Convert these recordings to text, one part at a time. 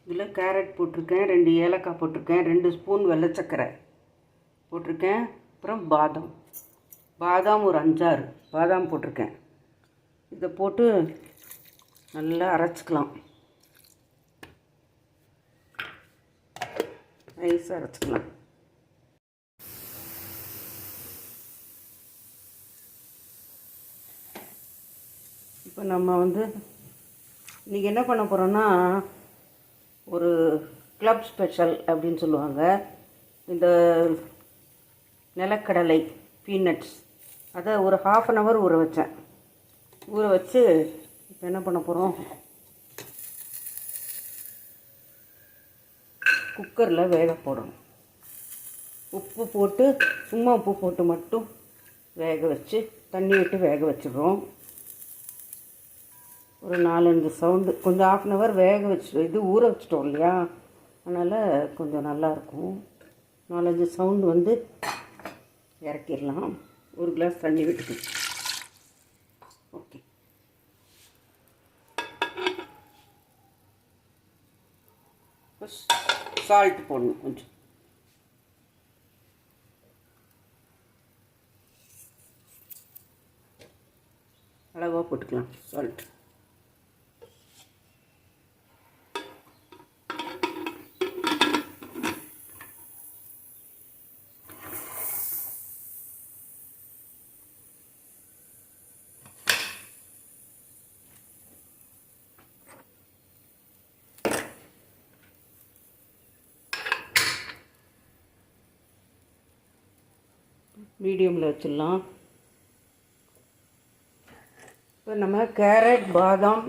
இதில் கேரட் போட்டிருக்கேன், 2 ஏலக்காய் போட்டிருக்கேன், 2 ஸ்பூன் வெள்ளை சர்க்கரை போட்டிருக்கேன். அப்புறம் பாதாம் ஒரு 5-6 பாதாம் போட்டிருக்கேன். இதை போட்டு நல்லா அரைச்சிக்கலாம். நைஸாக அரைச்சிக்கலாம். இப்போ நம்ம இன்றைக்கி என்ன பண்ண போகிறோன்னா, ஒரு கிளப் ஸ்பெஷல் அப்படின்னு சொல்லுவாங்க. இந்த நிலக்கடலை பீனட்ஸ் அதை ஒரு 1/2 அன் ஹவர் ஊற வச்சேன். ஊற வச்சு இப்போ என்ன பண்ண போகிறோம், குக்கரில் வேக போடணும். உப்பு போட்டு, சும்மா உப்பு போட்டு மட்டும் வேக வச்சு தண்ணி விட்டு வேக வச்சிடுறோம். ஒரு 4-5 சவுண்டு, கொஞ்சம் 1/2 அன் ஹவர் வேக வச்சு ஊற வச்சிட்டோம் இல்லையா, அதனால் கொஞ்சம் நல்லாயிருக்கும். 4-5 சவுண்டு இறக்கிடலாம். ஒரு கிளாஸ் தண்ணி விட்டுக்கணும். ஓகே, சால்ட் போடணும். கொஞ்சம் அளவாக போட்டுக்கலாம் சால்ட். மீடியமில் வச்சிடலாம். இப்போ நம்ம கேரட் பாதாம்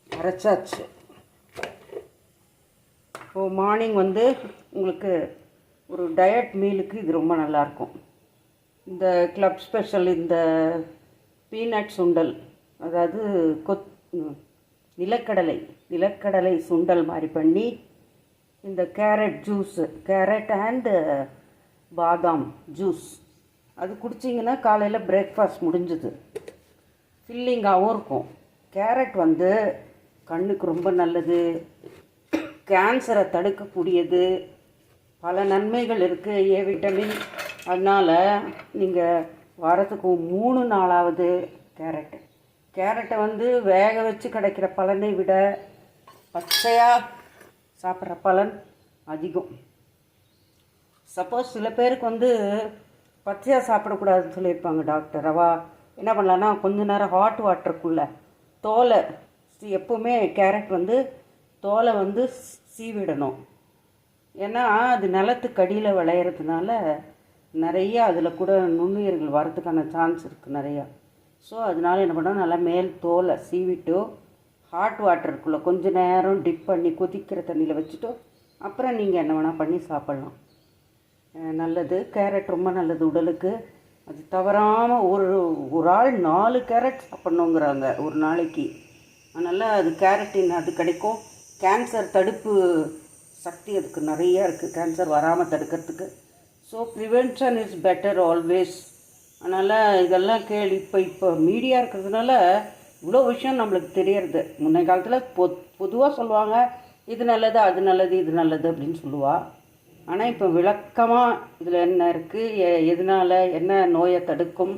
அரைச்சாச்சு. இப்போது மார்னிங் உங்களுக்கு ஒரு டயட் மீலுக்கு இது ரொம்ப நல்லாயிருக்கும். இந்த கிளப் ஸ்பெஷல், இந்த பீனட் சுண்டல், அதாவது நிலக்கடலை சுண்டல் மாதிரி பண்ணி, இந்த கேரட் ஜூஸு, கேரட் அண்டு பாதாம் ஜூஸ் அது குடிச்சிங்கன்னா காலையில் பிரேக்ஃபாஸ்ட் முடிஞ்சுது. ஃபில்லிங்காகவும் இருக்கும். கேரட் கண்ணுக்கு ரொம்ப நல்லது, கேன்சரை தடுக்கக்கூடியது, பல நன்மைகள் இருக்குது, ஏ விட்டமின். அதனால் நீங்கள் வாரத்துக்கு 3 நாளாவது கேரட்டை வேக வச்சு கிடைக்கிற பலனை விட பச்சையாக சாப்பிட்ற பலன் அதிகம். சப்போஸ் சில பேருக்கு பச்சையாக சாப்பிடக்கூடாதுன்னு சொல்லியிருப்பாங்க டாக்டர். என்ன பண்ணலான்னா, கொஞ்ச நேரம் ஹாட் வாட்டருக்குள்ளே தோலை, எப்போவுமே கேரட் தோலை சீவிடணும். ஏன்னா அது நிலத்துக்கு அடியில் விளையிறதுனால நிறையா அதில் கூட நுண்ணுயிர்கள் வரதுக்கான சான்ஸ் இருக்குது நிறையா. ஸோ அதனால என்ன பண்ணால் நல்லா மேல் தோலை சீவிட்டு ஹாட் வாட்டருக்குள்ளே கொஞ்சம் நேரம் டிப் பண்ணி கொதிக்கிற தண்ணியில் வச்சுட்டு அப்புறம் நீங்கள் என்ன வேணால் பண்ணி சாப்பிட்லாம். நல்லது. கேரட் ரொம்ப நல்லது உடலுக்கு. அது தவறாமல் ஒரு ஆள் 4 கேரட் சாப்பிட்ணுங்கிறாங்க ஒரு நாளைக்கு. அதனால் அது கேரட்டின் அது கிடைக்கும். கேன்சர் தடுப்பு சக்தி அதுக்கு நிறையா இருக்குது, கேன்சர் வராமல் தடுக்கிறதுக்கு. So prevention is better always. அதனால் இதெல்லாம் இப்போ மீடியா இருக்கிறதுனால இவ்வளோ விஷயம் நம்மளுக்கு தெரியறது. முன்னைய காலத்தில் பொதுவாக சொல்லுவாங்க, இது நல்லது, அது நல்லது, இது நல்லது அப்படின்னு சொல்லுவாள். ஆனால் இப்போ விளக்கமாக இதில் என்ன இருக்குது, எதனால் என்ன நோயை தடுக்கும்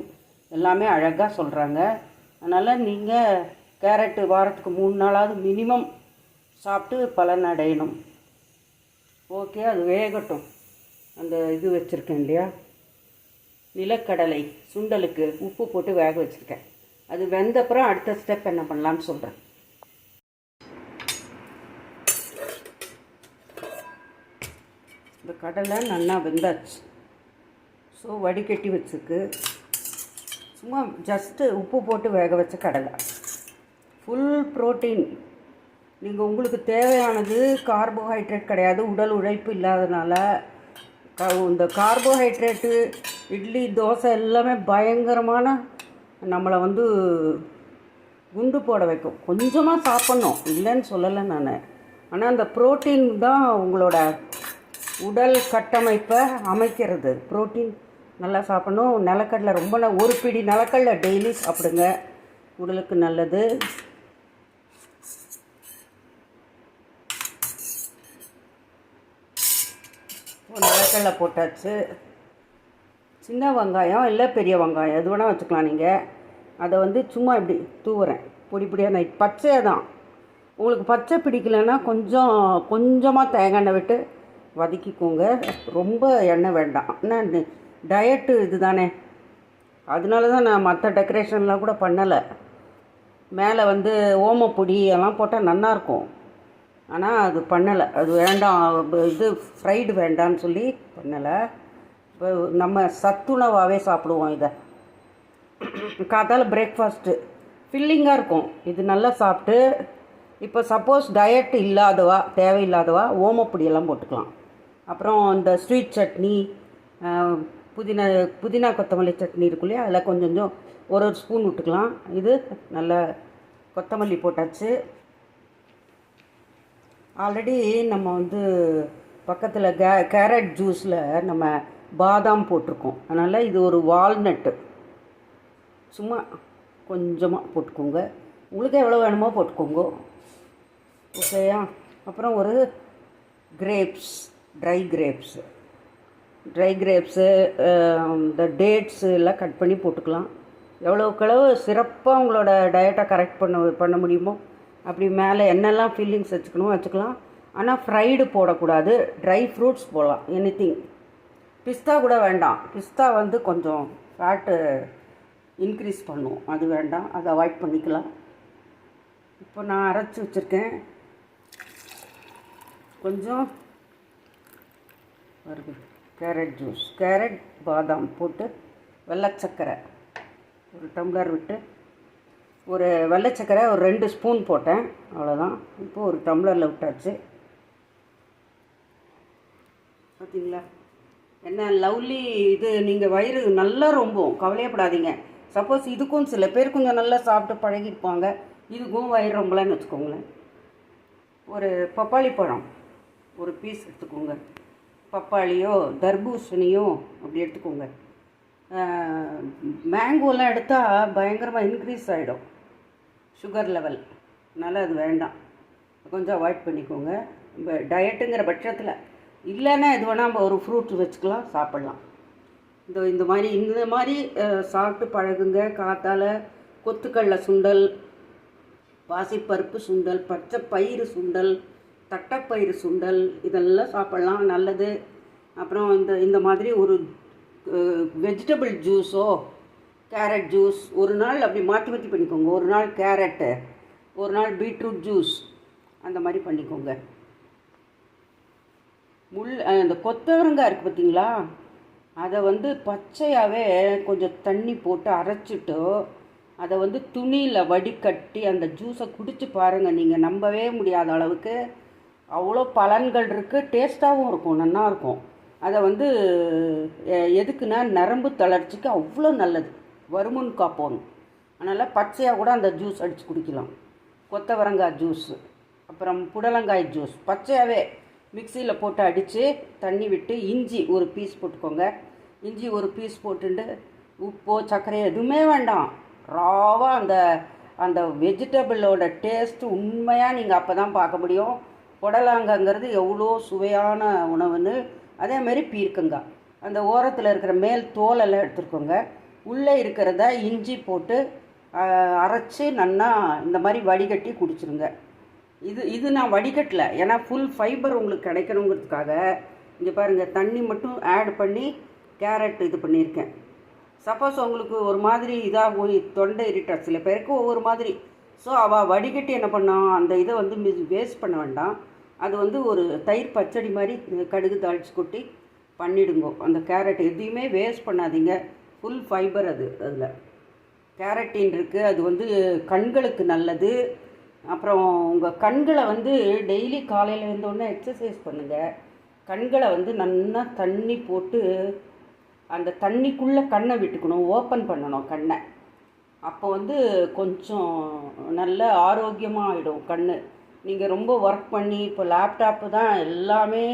எல்லாமே அழகாக சொல்கிறாங்க. அதனால் நீங்கள் கேரட்டு வாரத்துக்கு 3 நாளாவது மினிமம் சாப்பிட்டு பலன் அடையணும். ஓகே, அது வேகட்டும். அந்த இது வச்சுருக்கேன் இல்லையா, நிலக்கடலை சுண்டலுக்கு உப்பு போட்டு வேக வச்சுருக்கேன். அது வெந்தப்புறம் அடுத்த ஸ்டெப் என்ன பண்ணலான்னு சொல்கிறேன். இந்த கடலை நல்லா வெந்தாச்சு. ஸோ வடிகட்டி வச்சுருக்கு. சும்மா ஜஸ்ட்டு உப்பு போட்டு வேக வச்ச கடலை, ஃபுல் ப்ரோட்டீன். நீங்கள் உங்களுக்கு தேவையானது கார்போஹைட்ரேட் கிடையாது, உடல் உழைப்பு இல்லாதனால. இந்த கார்போஹைட்ரேட்டு, இட்லி, தோசை எல்லாமே பயங்கரமான நம்மளை குண்டு போட வைக்கும். கொஞ்சமாக சாப்பிட்ணும், இல்லைன்னு சொல்லலை நான். ஆனால் அந்த ப்ரோட்டீன் தான் உங்களோட உடல் கட்டமைப்பை அமைக்கிறது. ப்ரோட்டீன் நல்லா சாப்பிடணும். நிலக்கடலை ரொம்ப ஒரு பிடி நிலக்கடலை டெய்லி சாப்பிடுங்க, உடலுக்கு நல்லது. பொட்டுக்கடலை போட்டாச்சு. சின்ன வெங்காயம் இல்லை பெரிய வெங்காயம் எது வேணால் வச்சுக்கலாம் நீங்கள். அதை வந்து சும்மா இப்படி தூவுறேன் பொடி பொடியாக. நைட் பச்சையாக தான். உங்களுக்கு பச்சை பிடிக்கலைன்னா கொஞ்சமாக தேங்காய் எண்ணெய் விட்டு வதக்கிக்கோங்க. ரொம்ப எண்ணெய் வேண்டாம். ஆனால் டயட்டு இது தானே, அதனால தான் நான் மற்ற டெக்கரேஷன்லாம் கூட பண்ணலை. மேலே வந்து ஓமப்பொடி எல்லாம் போட்டால் நல்லாயிருக்கும். ஆனால் அது பண்ணலை. அது வேண்டாம், இது ஃப்ரைடு வேண்டான்னு சொல்லி பண்ணலை. இப்போ நம்ம சத்துணவாகவே சாப்பிடுவோம். இதை காத்தால பிரேக்ஃபாஸ்ட்டு ஃபில்லிங்காக இருக்கும். இது நல்லா சாப்பிட்டு இப்போ சப்போஸ் டயட் இல்லாதவா தேவையில்லாதவா ஓமப்பொடியெல்லாம் போட்டுக்கலாம். அப்புறம் இந்த ஸ்வீட் சட்னி, புதினா கொத்தமல்லி சட்னி இருக்கு இல்லையா, அதில் கொஞ்சம் ஒரு ஸ்பூன் விட்டுக்கலாம். இது நல்ல கொத்தமல்லி போட்டாச்சு. ஆல்ரெடி நம்ம வந்து பக்கத்தில் கேரட் ஜூஸில் நம்ம பாதாம் போட்டிருக்கோம். அதனால் இது ஒரு வால்நட்டு சும்மா கொஞ்சமாக போட்டுக்கோங்க. உங்களுக்கு எவ்வளோ வேணுமோ போட்டுக்கோங்க. ஓகேயா? அப்புறம் ஒரு கிரேப்ஸ், ட்ரை கிரேப்ஸு இந்த டேட்ஸு எல்லாம் கட் பண்ணி போட்டுக்கலாம். எவ்வளோக்களவு சிறப்பாக உங்களோட டயட்டை கரெக்ட் பண்ண முடியுமோ அப்படி மேலே என்னெல்லாம் ஃபீலிங்ஸ் வச்சுக்கலாம். ஆனால் ஃப்ரைடு போடக்கூடாது. ட்ரை ஃப்ரூட்ஸ் போடலாம், எனிதிங். பிஸ்தா கூட வேண்டாம். பிஸ்தா வந்து கொஞ்சம் ஃபேட்டு இன்க்ரீஸ் பண்ணும், அது வேண்டாம், அதை அவாய்ட் பண்ணிக்கலாம். இப்போ நான் அரைச்சி வச்சுருக்கேன். கொஞ்சம் வருது கேரட் ஜூஸ், கேரட் பாதாம் போட்டு வெள்ளைச்சக்கரை ஒரு டம்ளர் விட்டு, ஒரு வெள்ளைச்சக்கரை ஒரு 2 ஸ்பூன் போட்டேன், அவ்வளோதான். இப்போது ஒரு டம்ளரில் விட்டாச்சு. பார்த்தீங்களா என்ன லவ்லி இது. நீங்கள் வயிறு நல்லா ரொம்பவும் கவலையப்படாதீங்க. சப்போஸ் இதுக்கும் சில பேர் கொஞ்சம் நல்லா சாப்பிட்டு பழகிருப்பாங்க, இதுக்கும் வயிறு ரொம்பலன்னு வச்சுக்கோங்களேன். ஒரு பப்பாளி பழம் ஒரு பீஸ் எடுத்துக்கோங்க. பப்பாளியோ தர்பூசணியோ அப்படி எடுத்துக்கோங்க. மேங்கோலாம் எடுத்தால் பயங்கரமாக இன்க்ரீஸ் ஆகிடும் சுகர் லெவல். அதனால் அது வேண்டாம், கொஞ்சம் அவாய்ட் பண்ணிக்கோங்க. இப்போ டயட்டுங்கிற பட்சத்தில் இல்லைன்னா இது வேணால் நம்ம ஒரு ஃப்ரூட் வச்சுக்கலாம், சாப்பிட்லாம். இந்த மாதிரி சாப்பிட்டு பழகுங்க. காத்தால் கொத்துக்கடலை சுண்டல், பாசிப்பருப்பு சுண்டல், பச்சை பயிறு சுண்டல், தட்டைப்பயிறு சுண்டல், இதெல்லாம் சாப்பிட்லாம், நல்லது. அப்புறம் இந்த மாதிரி ஒரு வெஜிடபிள் ஜூஸோ கேரட் ஜூஸ் ஒரு நாள் அப்படி மாற்றி பண்ணிக்கோங்க. ஒரு நாள் கேரட்டு, ஒரு நாள் பீட்ரூட் ஜூஸ், அந்த மாதிரி பண்ணிக்கோங்க. இந்த கொத்தவரங்காய் இருக்குது பார்த்தீங்களா, அதை வந்து பச்சையாகவே கொஞ்சம் தண்ணி போட்டு அரைச்சிட்டு அதை வந்து துணியில் வடிகட்டி அந்த ஜூஸை குடித்து பாருங்கள். நீங்கள் நம்பவே முடியாத அளவுக்கு அவ்வளோ பலன்கள் இருக்குது. டேஸ்ட்டாகவும் இருக்கும், நல்லாயிருக்கும். அதை வந்து எதுக்குன்னா நரம்பு தளர்ச்சிக்கு அவ்வளோ நல்லது, வருமுன் காப்போம். அதனால் பச்சையாக கூட அந்த ஜூஸ் அடித்து குடிக்கலாம். கொத்தவரங்காய் ஜூஸு, அப்புறம் புடலங்காய் ஜூஸ் பச்சையாகவே மிக்சியில் போட்டு அடித்து தண்ணி விட்டு இஞ்சி ஒரு பீஸ் போட்டுக்கோங்க. இஞ்சி ஒரு பீஸ் போட்டுட்டு உப்போ சர்க்கரையோ எதுவுமே வேண்டாம். ராவாக அந்த வெஜிடபிளோட டேஸ்ட்டு உண்மையாக நீங்கள் அப்போ தான் பார்க்க முடியும். புடலங்காய்ங்கிறது எவ்வளோ சுவையான உணவுன்னு. அதேமாரி பீர்க்கங்காய், அந்த ஓரத்தில் இருக்கிற மேல் தோலெல்லாம் எடுத்துருக்கோங்க. உள்ளே இருக்கிறத இஞ்சி போட்டு அரைச்சி நல்லா இந்த மாதிரி வடிகட்டி குடிச்சிருங்க. இது நான் வடிகட்டலை, ஏன்னா ஃபுல் ஃபைபர் உங்களுக்கு கிடைக்கணுங்கிறதுக்காக. இங்கே பாருங்கள், தண்ணி மட்டும் ஆட் பண்ணி கேரட் இது பண்ணியிருக்கேன். சப்போஸ் உங்களுக்கு ஒரு மாதிரி இதாக தொண்டை இரிட்டர், சில பேருக்கு ஒவ்வொரு மாதிரி. ஸோ அவள் வடிகட்டி என்ன பண்ணான், அந்த இதை வந்து வேஸ்ட் பண்ண வேண்டாம். அது வந்து ஒரு தயிர் பச்சடி மாதிரி கடுகு தாளித்து கொட்டி பண்ணிவிடுங்க. அந்த கேரட் எதையுமே வேஸ்ட் பண்ணாதீங்க, ஃபுல் ஃபைபர் அது. அதில் கேரட்டின் இருக்குது, அது வந்து கண்களுக்கு நல்லது. அப்புறம் உங்கள் கண்களை வந்து டெய்லி காலையில் இருந்தோடனே எக்ஸசைஸ் பண்ணுங்கள். கண்களை வந்து நல்லா தண்ணி போட்டு அந்த தண்ணிக்குள்ளே கண்ணை விட்டுக்கணும், ஓப்பன் பண்ணணும் கண்ணை. அப்போ வந்து கொஞ்சம் நல்ல ஆரோக்கியமாக ஆகிடும் கண். நீங்கள் ரொம்ப ஒர்க் பண்ணி, இப்போ லேப்டாப்பு தான் எல்லாமே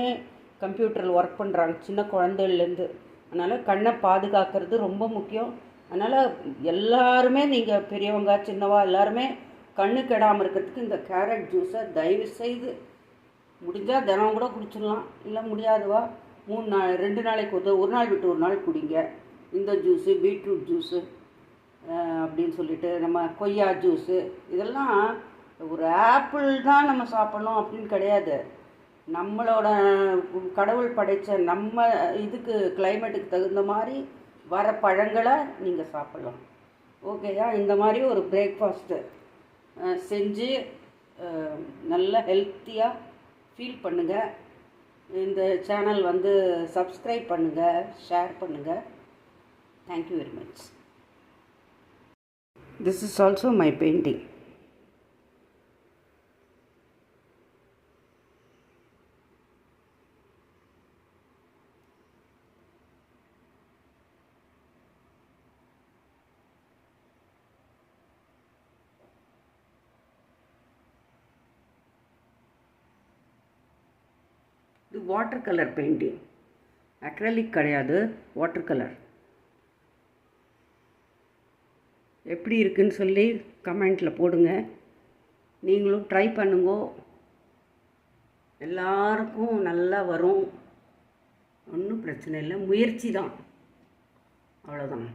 கம்ப்யூட்டரில் ஒர்க் பண்ணுறாங்க சின்ன குழந்தைலேருந்து. அதனால் கண்ணை பாதுகாக்கிறது ரொம்ப முக்கியம். அதனால் எல்லாருமே, நீங்கள் பெரியவங்க சின்னவா எல்லாருமே கண்ணு கெடாமல் இருக்கிறதுக்கு இந்த கேரட் ஜூஸை தயவு செய்து முடிஞ்சால் தினம் கூட குடிச்சிடலாம். இல்லை முடியாதுவா 2 நாளைக்கு ஒரு நாள் விட்டு ஒரு நாள் குடிங்க. இந்த ஜூஸு, பீட்ரூட் ஜூஸு அப்படின்னு சொல்லிட்டு, நம்ம கொய்யா ஜூஸு, இதெல்லாம் ஒரு ஆப்பிள் தான் நம்ம சாப்பிட்ணும் அப்படின்னு கிடையாது. நம்மளோட கடவுள் படைத்த நம்ம இதுக்கு கிளைமேட்டுக்கு தகுந்த மாதிரி வர பழங்களை நீங்கள் சாப்பிட்லாம். ஓகேயா? இந்த மாதிரி ஒரு பிரேக்ஃபாஸ்ட்டு செஞ்சு நல்ல ஹெல்த்தியாக ஃபீல் பண்ணுங்கள். இந்த சேனல் வந்து சப்ஸ்கிரைப் பண்ணுங்கள், ஷேர் பண்ணுங்கள். Thank you very much. This is also my painting. இது வாட்டர் கலர் பெயிண்டிங், அக்ரலிக் கிடையாது, வாட்டர் கலர். எப்படி இருக்குன்னு சொல்லி கமெண்ட்டில் போடுங்க. நீங்களும் ட்ரை பண்ணுங்க. எல்லாருக்கும் நல்லா வரும், ஒன்றும் பிரச்சனை இல்லை, முயற்சி தான், அவ்வளோதான்.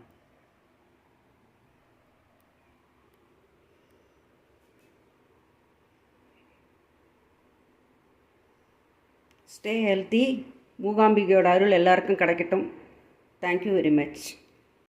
Stay healthy. மூகாம்பிகையோட அருள் எல்லாருக்கும் கிடைக்கட்டும். Thank you very much.